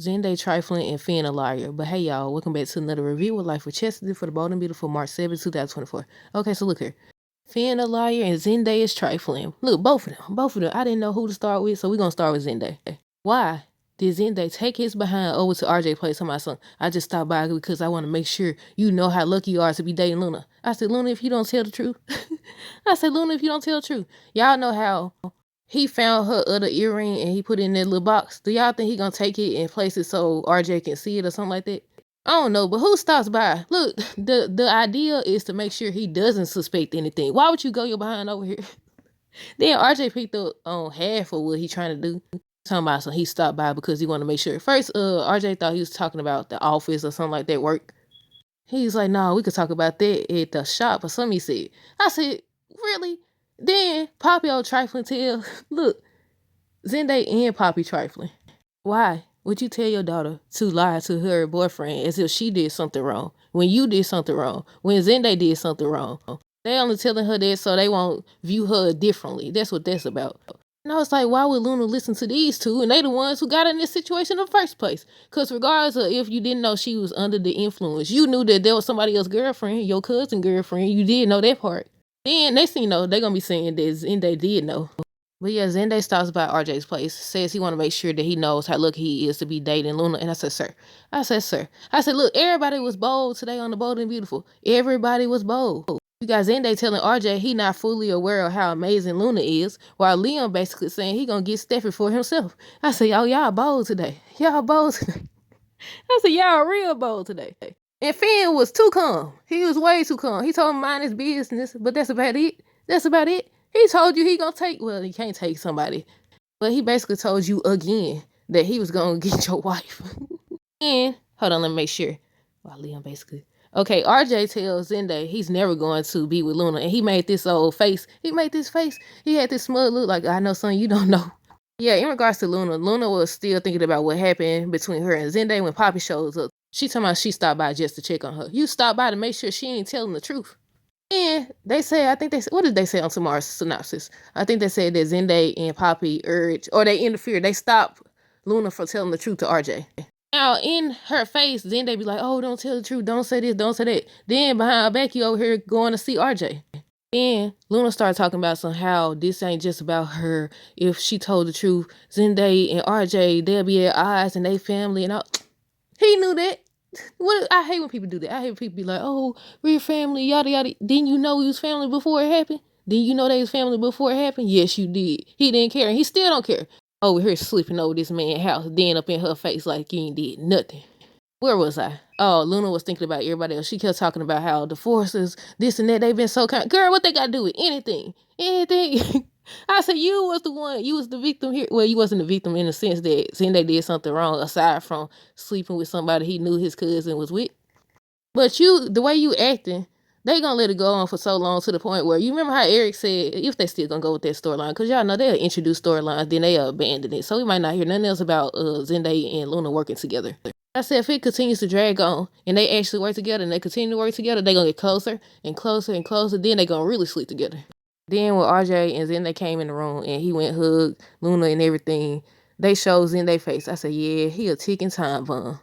Zende trifling and Finn a liar. But hey y'all, welcome back to another review of Life with Chastity for the bold and beautiful March 7th, 2024. Okay, so look here. Finn a liar and Zende is trifling. Look, both of them. I didn't know who to start with, so we're gonna start with Zende. Why did Zende take his behind over to RJ place on my son? I just stopped by because I want to make sure you know how lucky you are to be dating Luna. I said, Luna, if you don't tell the truth. Y'all know how he found her other earring and he put it in that little box. Do y'all think he gonna take it and place it so RJ can see it or something like that? I don't know, but who stops by? Look, the idea is to make sure he doesn't suspect anything. Why would you go your behind over here? Then RJ picked up on half of what he trying to do. Talking about so he stopped by because he wanted to make sure. First, RJ thought he was talking about the office or something like that work. He's like, no, we could talk about that at the shop or something he said. I said, really? Then Poppy old trifling tell, look, Zende and Poppy trifling. Why would you tell your daughter to lie to her boyfriend as if she did something wrong when you did something wrong, when Zende did something wrong? They only telling her that so they won't view her differently. That's what that's about. And I was like, why would Luna listen to these two? And they the ones who got in this situation in the first place. Because regardless of if you didn't know she was under the influence, you knew that there was somebody else's girlfriend, your cousin girlfriend. You did know that part. Then next thing you know, they're going to be saying that Zende did know. But yeah, Zende stops by RJ's place, says he want to make sure that he knows how lucky he is to be dating Luna. And I said, sir. I said, look, everybody was bold today on the Bold and Beautiful. Everybody was bold. You got Zende telling RJ he not fully aware of how amazing Luna is, while Liam basically saying he gonna get Steffi for himself. I said, y'all bold today. I said, y'all real bold today. And Finn was too calm. He was way too calm. He told him mind his business, but that's about it. He told you he gonna take, well, he can't take somebody, but he basically told you again that he was gonna get your wife. And, hold on, let me make sure. Well, Liam basically. Okay, RJ tells Zende he's never going to be with Luna, and he made this old face. He had this smug look like, I know something you don't know. Yeah, in regards to Luna was still thinking about what happened between her and Zende when Poppy shows up. She talking about she stopped by just to check on her. You stopped by to make sure she ain't telling the truth. And they say, what did they say on tomorrow's synopsis? I think they said that Zende and Poppy urged, or they interfered. They stopped Luna from telling the truth to RJ. Now, in her face, then they be like, oh, don't tell the truth. Don't say this, don't say that. Then behind her back, you over here going to see RJ. Then Luna started talking about somehow this ain't just about her. If she told the truth, Zende and RJ, they'll be at odds and they family and all. He knew that. I hate when people do that. I hate when people be like, oh, we're family, yada, yada. Didn't you know we was family before it happened? Didn't you know they was family before it happened? Yes, you did. He didn't care, and he still don't care. Over here sleeping over this man's house, then up in her face like he ain't did nothing. Where was I? Oh, Luna was thinking about everybody else. She kept talking about how the forces, this and that, they've been so kind. Girl, what they got to do with anything? Anything. I said, you was the one. You was the victim here. Well, you wasn't the victim in the sense that Zende did something wrong aside from sleeping with somebody he knew his cousin was with. But the way you acting, they gonna let it go on for so long to the point where you remember how Eric said, if they still gonna go with that storyline, because y'all know they'll introduce storylines, then they abandon it. So we might not hear nothing else about Zende and Luna working together. I said, if it continues to drag on and they actually work together and they continue to work together, they gonna get closer and closer and closer. Then they gonna really sleep together. Then when RJ and Zende came in the room and he went hug Luna and everything, they showed Zende face. I said, yeah, he a ticking time bomb.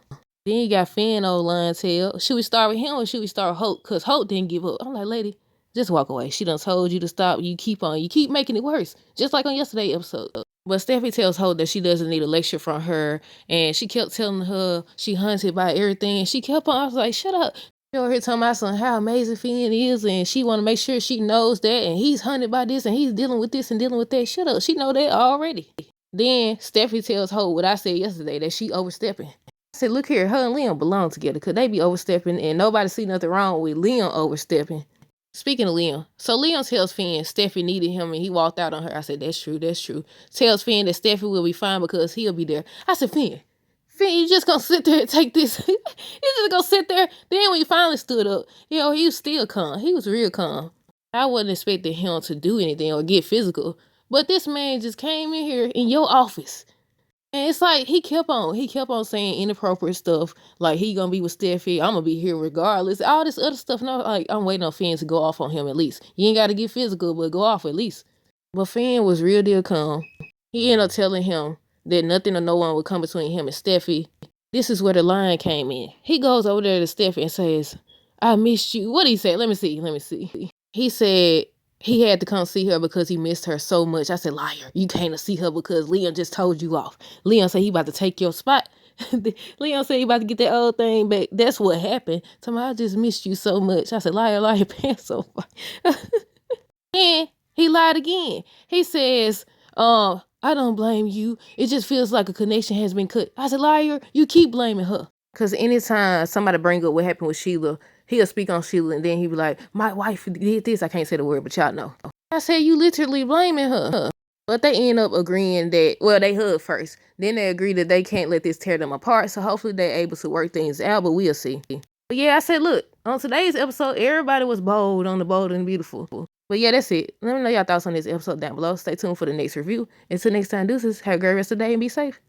Then you got Finn old line tell. Should we start with him or should we start with Hope? Because Hope didn't give up. I'm like, lady, just walk away. She done told you to stop. You keep making it worse. Just like on yesterday's episode. But Steffi tells Hope that she doesn't need a lecture from her. And she kept telling her she hunted by everything. And she kept on. I was like, shut up. You're over here talking about how amazing Finn is. And she want to make sure she knows that. And he's hunted by this. And he's dealing with this and dealing with that. Shut up. She know that already. Then Steffi tells Hope what I said yesterday, that she overstepping. I said, look here, her and Liam belong together because they be overstepping and nobody see nothing wrong with Liam overstepping. Speaking of Liam, so Liam tells Finn Steffi needed him and he walked out on her. I said, that's true. Tells Finn that Steffi will be fine because he'll be there. I said, Finn, you just gonna sit there and take this? You just gonna sit there? Then when he finally stood up, he was still calm. He was real calm. I wasn't expecting him to do anything or get physical, but this man just came in here in your office. And it's like he kept on saying inappropriate stuff, like he gonna be with Steffi, I'm gonna be here regardless, all this other stuff. No, like I'm waiting on Finn to go off on him at least. You ain't gotta get physical, but go off at least. But Finn was real deal calm. He ended up telling him that nothing or no one would come between him and Steffi. This is where the line came in. He goes over there to Steph and says, I missed you. What did he say? Let me see. He said he had to come see her because he missed her so much. I said, liar, you came to see her because Leon just told you off. Leon said he about to take your spot. Leon said he about to get that old thing back. That's what happened. Tell me, I just missed you so much. I said, liar, pants so far. And he lied again. He says, I don't blame you. It just feels like a connection has been cut. I said, liar, you keep blaming her. Because anytime somebody bring up what happened with Sheila, he'll speak on Sheila and then he'll be like, my wife did this. I can't say the word, but y'all know. I said, you literally blaming her. But they end up agreeing that, well, they hug first. Then they agree that they can't let this tear them apart. So hopefully they're able to work things out, but we'll see. But yeah, I said, look, on today's episode, everybody was bold on the Bold and Beautiful. But yeah, that's it. Let me know y'all thoughts on this episode down below. Stay tuned for the next review. Until next time, deuces. Have a great rest of the day and be safe.